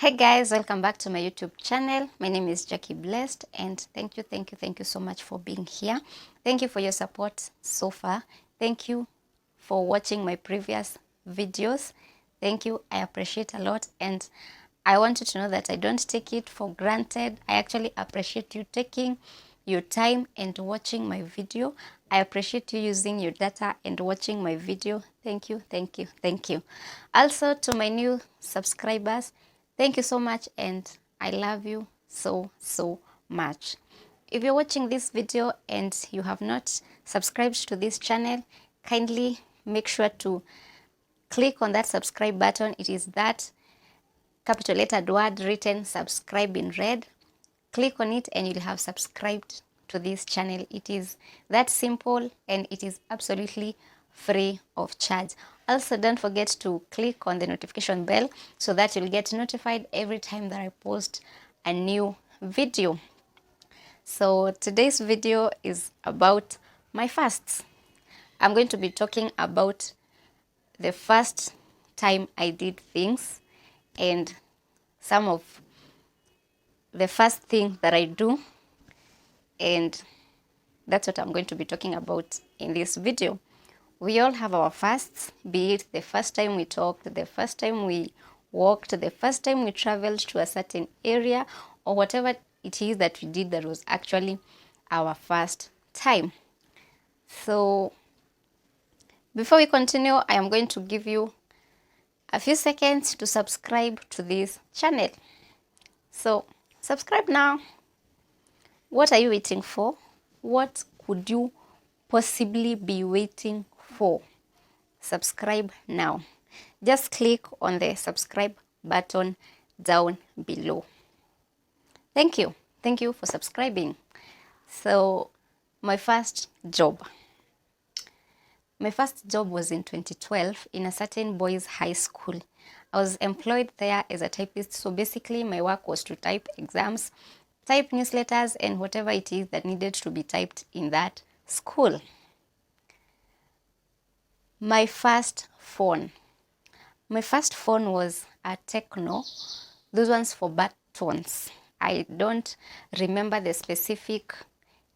Hey guys, welcome back to my YouTube channel. My name is Jackie Blessed, and thank you so much for being here. Thank you for your support so far. Thank you for watching my previous videos. Thank you. I appreciate a lot, and I want you to know that I don't take it for granted. I actually appreciate you taking your time and watching my video. I appreciate you using your data and watching my video. Thank you, thank you, thank you. Also, to my new subscribers, thank you so much, and I love you so much. If you're watching this video and you have not subscribed to this channel, kindly make sure to click on that subscribe button. It is that capital lettered word written subscribe in red. Click on it and you'll have subscribed to this channel. It is that simple and it is absolutely free of charge. Also, don't forget to click on the notification bell so that you'll get notified every time that I post a new video. So today's video is about my fasts. I'm going to be talking about the first time I did things and some of the first thing that I do, and that's what I'm going to be talking about in this video. We all have our fasts, be it the first time we talked, the first time we walked, the first time we traveled to a certain area, or whatever it is that we did that was actually our first time. So before we continue, I am going to give you a few seconds to subscribe to this channel. So subscribe now. What are you waiting for? What could you possibly be waiting for? Subscribe now. Just click on the subscribe button down below. Thank you. Thank you for subscribing. So, my first job. My first job was in 2012 in a certain boys' high school. I was employed there as a typist. So basically, my work was to type exams, type newsletters, and whatever it is that needed to be typed in that school. My first phone. My first phone was a Tecno. Those ones for buttons. I don't remember the specific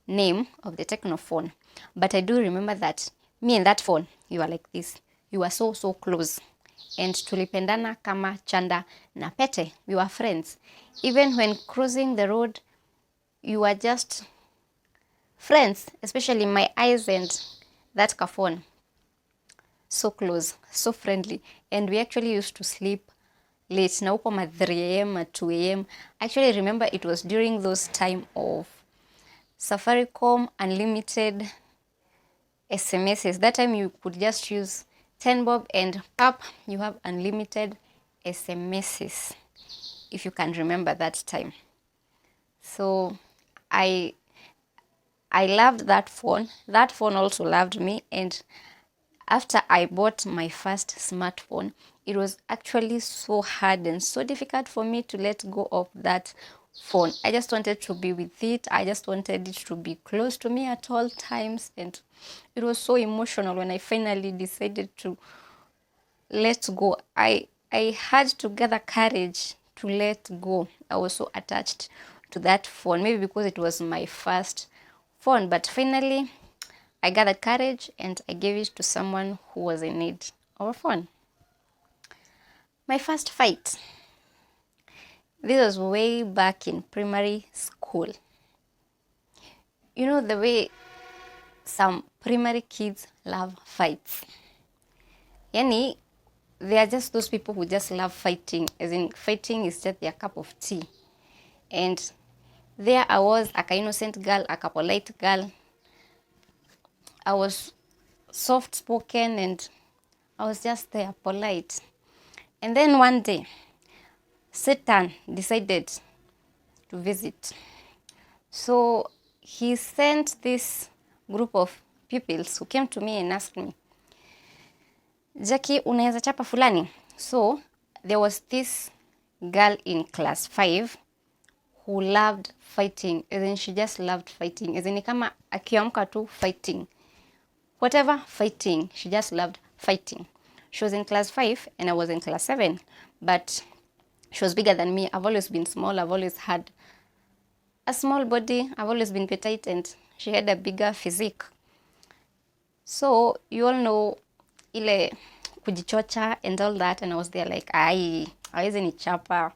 name of the Tecno phone, but I do remember that me and that phone, you were like this. You were so close. And tulipendana kama chanda na pete. We were friends. Even when cruising the road, you were just friends, especially my eyes and that phone. So close, so friendly. And we actually used to sleep late. Now at 3 a.m., at 2 a.m. I actually remember it was during those time of Safaricom unlimited SMSs. That time you could just use 10 bob and up, you have unlimited SMSs, if you can remember that time. So I loved that phone. That phone also loved me, and after I bought my first smartphone, it was actually so hard and so difficult for me to let go of that phone. I just wanted to be with it. I just wanted it to be close to me at all times. And it was so emotional when I finally decided to let go. I had to gather courage to let go. I was so attached to that phone, maybe because it was my first phone. But finally, I gathered courage and I gave it to someone who was in need of a phone. My first fight. This was way back in primary school. You know the way some primary kids love fights. Yani, they are just those people who just love fighting. As in, fighting is just their cup of tea. And there I was, a innocent girl, a polite girl. I was soft-spoken and I was just there, polite. And then one day, Satan decided to visit. So he sent this group of pupils who came to me and asked me, Jackie, unaweza chapa fulani? So there was this girl in class 5 who loved fighting. As in, she just loved fighting. As in, kama akiamka tu fighting. Whatever, fighting. She just loved fighting. She was in class 5 and I was in class 7. But She was bigger than me. I've always been small. I've always had a small body. I've always been petite, and she had a bigger physique. So you all know ile kujichocha and all that, and I was there like, ai, hawezi nichapa.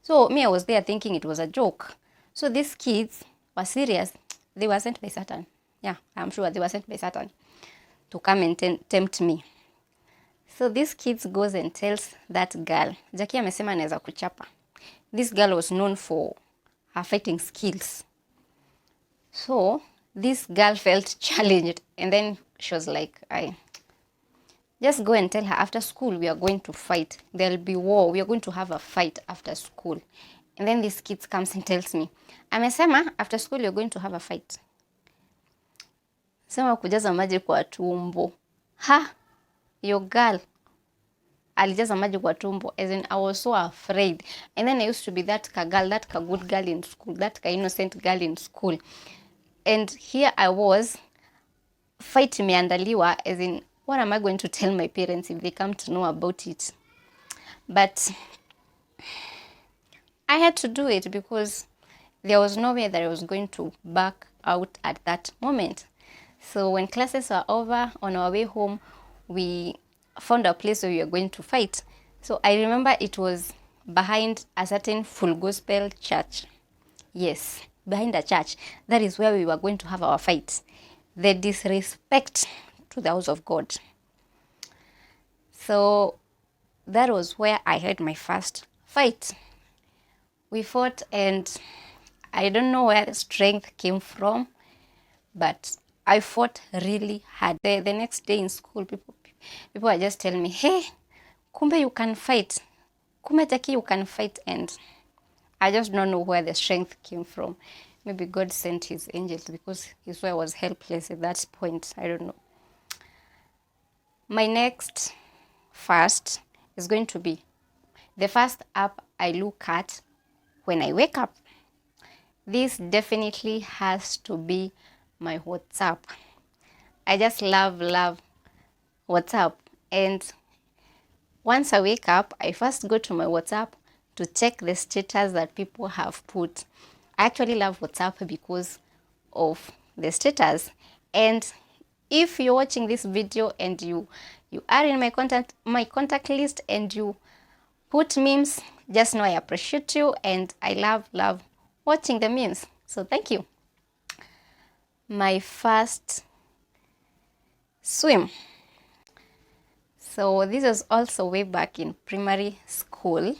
So me, I was there thinking it was a joke. So these kids were serious. They were sent by Satan. Yeah, I'm sure they were sent by Satan to come and tempt me. So this kids goes and tells that girl, Jackie amesema anaweza kuchapa. This girl was known for her fighting skills. So this girl felt challenged, and then she was like, I just go and tell her after school we are going to fight. There'll be war. We are going to have a fight after school. And then this kid comes and tells me, amesema after school you're going to have a fight. Sema kujaza maji kwa tumbo. Ha! Your girl alijaza maji kwa tumbo. As in, I was so afraid. And then I used to be that girl, that good girl in school, that innocent girl in school. And here I was, fight imeandaliwa, as in, what am I going to tell my parents if they come to know about it? But I had to do it because there was no way that I was going to back out at that moment. So when classes were over, on our way home, we found a place where we were going to fight. So I remember it was behind a certain Full Gospel church. Yes, behind a church. That is where we were going to have our fight. The disrespect to the house of God. So that was where I had my first fight. We fought, and I don't know where the strength came from, but I fought really hard. The next day in school, people are just telling me, hey, kumbe you can fight. Kumbe Jackie, you can fight. And I just don't know where the strength came from. Maybe God sent his angels, because he saw I was helpless at that point. I don't know. My next fast is going to be the first app I look at when I wake up. This definitely has to be my WhatsApp. I just love WhatsApp. And once I wake up, I first go to my WhatsApp to check the status that people have put. I actually love WhatsApp because of the status. And if you're watching this video and you are in my contact list and you put memes, just know I appreciate you, and I love watching the memes. So thank you. My first swim. So this was also way back in primary school.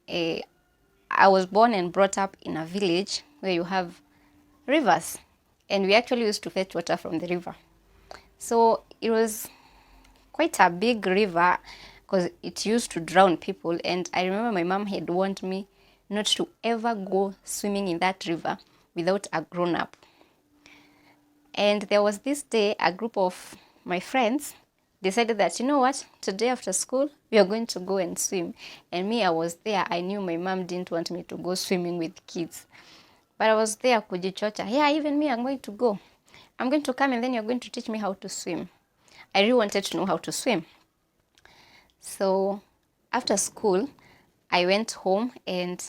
I was born and brought up in a village where you have rivers, and we actually used to fetch water from the river. So it was quite a big river because it used to drown people, and I remember my mom had warned me not to ever go swimming in that river without a grown-up. And there was this day, a group of my friends decided that, you know what, today after school, we are going to go and swim. And me, I was there. I knew my mom didn't want me to go swimming with kids. But I was there, kujichocha. Yeah, even me, I'm going to go. I'm going to come, and then you're going to teach me how to swim. I really wanted to know how to swim. So after school, I went home and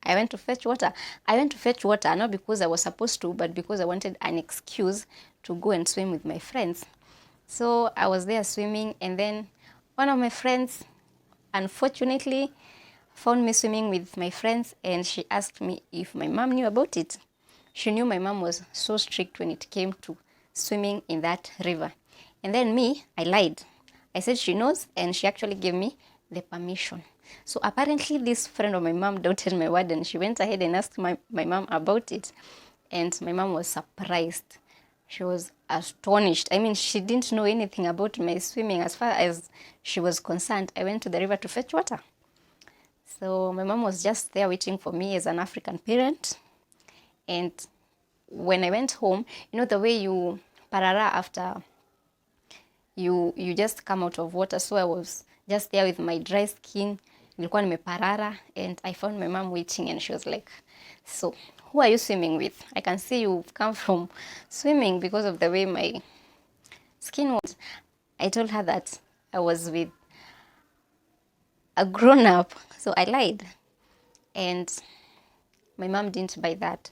I went to fetch water. I went to fetch water not because I was supposed to, but because I wanted an excuse to go and swim with my friends. So I was there swimming, and then one of my friends, unfortunately, found me swimming with my friends, and she asked me if my mom knew about it. She knew my mom was so strict when it came to swimming in that river. And then me, I lied. I said she knows, and she actually gave me the permission. So apparently this friend of my mom doubted my word, and she went ahead and asked my mom about it. And my mom was surprised. She was astonished. I mean, she didn't know anything about my swimming as far as she was concerned. I went to the river to fetch water. So my mom was just there waiting for me as an African parent. And when I went home, you know the way you parara after you just come out of water. So I was just there with my dry skin. Nilikuwa nimeparara, and I found my mom waiting, and she was like, so who are you swimming with? I can see you've come from swimming because of the way my skin was. I told her that I was with a grown up. So I lied. And my mom didn't buy that.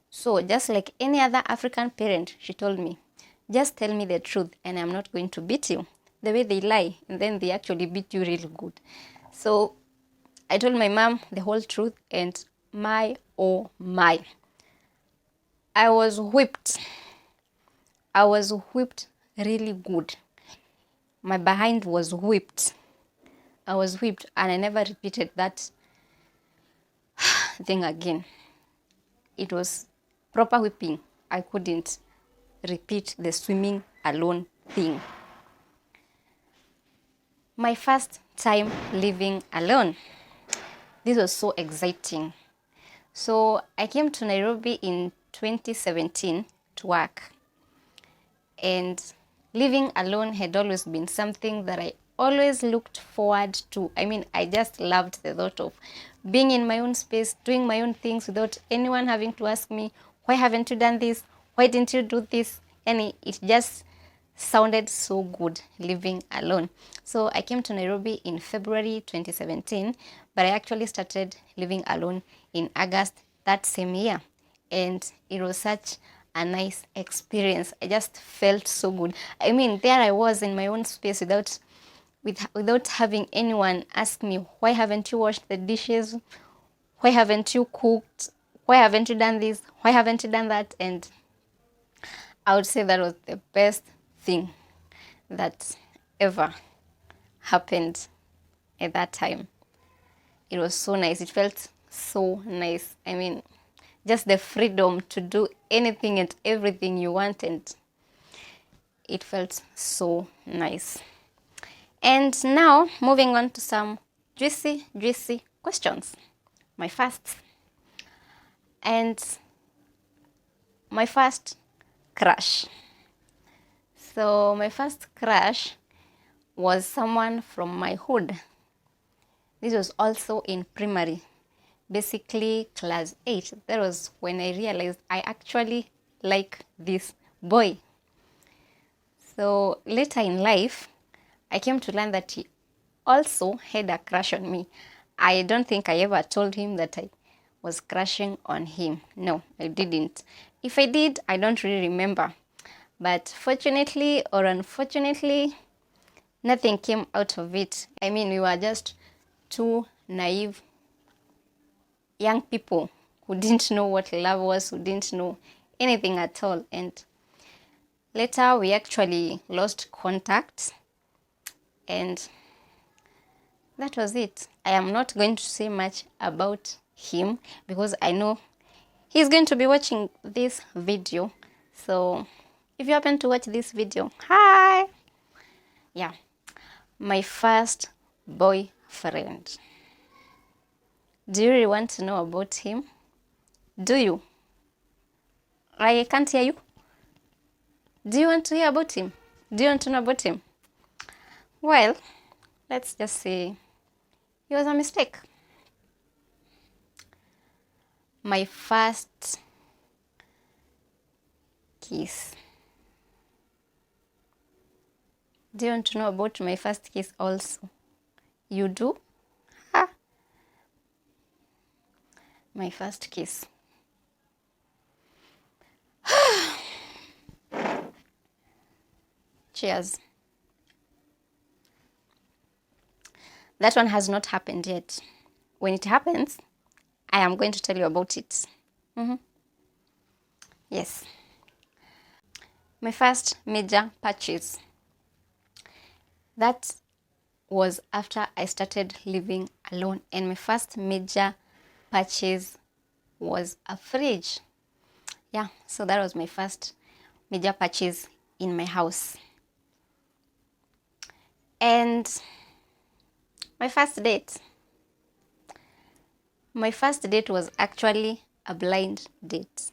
So just like any other African parent, she told me, just tell me the truth and I'm not going to beat you. The way they lie, and then they actually beat you really good. So I told my mom the whole truth, and my, oh my, I was whipped. I was whipped really good. My behind was whipped. I was whipped, and I never repeated that thing again. It was proper whipping. I couldn't repeat the swimming alone thing. My first time living alone. This was so exciting. So I came to Nairobi in 2017 to work. And living alone had always been something that I always looked forward to. I mean, I just loved the thought of being in my own space, doing my own things without anyone having to ask me, why haven't you done this? Why didn't you do this? And it just sounded so good living alone. So I came to Nairobi in February 2017, but I actually started living alone in August that same year. And it was such a nice experience. I just felt so good. I mean, there I was in my own space without having anyone ask me, why haven't you washed the dishes? Why haven't you cooked? Why haven't you done this? Why haven't you done that? And I would say that was the best thing that ever happened at that time. It was so nice. It felt so nice. I mean, just the freedom to do anything and everything you wanted. It felt so nice. And now, moving on to some juicy questions. My first. And my first crush. So my first crush was someone from my hood. This was also in primary, basically class 8. That was when I realized I actually like this boy. So later in life, I came to learn that he also had a crush on me. I don't think I ever told him that I was crushing on him. No, I didn't. If I did, I don't really remember. But fortunately or unfortunately, nothing came out of it. I mean, we were just two naive young people who didn't know what love was, who didn't know anything at all. And later we actually lost contact, and that was it. I am not going to say much about him because I know he's going to be watching this video. So if you happen to watch this video, hi! Yeah, my first boyfriend. Do you really want to know about him? Do you? I can't hear you. Do you want to hear about him? Do you want to know about him? Well, let's just say it was a mistake. My first kiss. Do you want to know about my first kiss also? You do? Ha! My first kiss. Cheers. That one has not happened yet. When it happens, I am going to tell you about it. Yes. My first major purchase. That was after I started living alone, and my first major purchase was a fridge. Yeah, so that was my first major purchase in my house. And my first date. My first date was actually a blind date.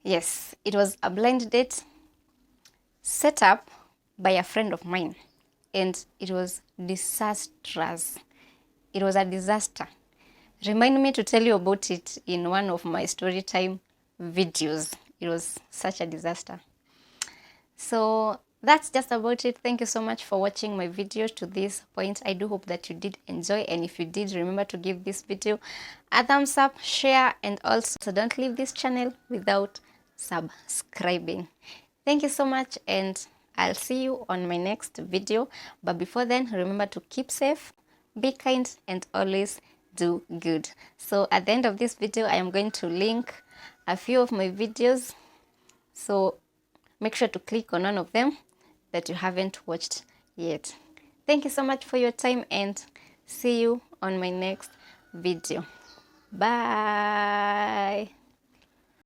Yes, it was a blind date set up by a friend of mine, and it was disastrous. It was a disaster. Remind me to tell you about it in one of my story time videos. It was such a disaster. So that's just about it. Thank you so much for watching my video to this point. I do hope that you did enjoy, and if you did, remember to give this video a thumbs up, share, and also don't leave this channel without subscribing. Thank you so much, and I'll see you on my next video. But before then, remember to keep safe, be kind, and always do good. So at the end of this video, I am going to link a few of my videos, so make sure to click on one of them that you haven't watched yet. Thank you so much for your time, and see you on my next video. Bye.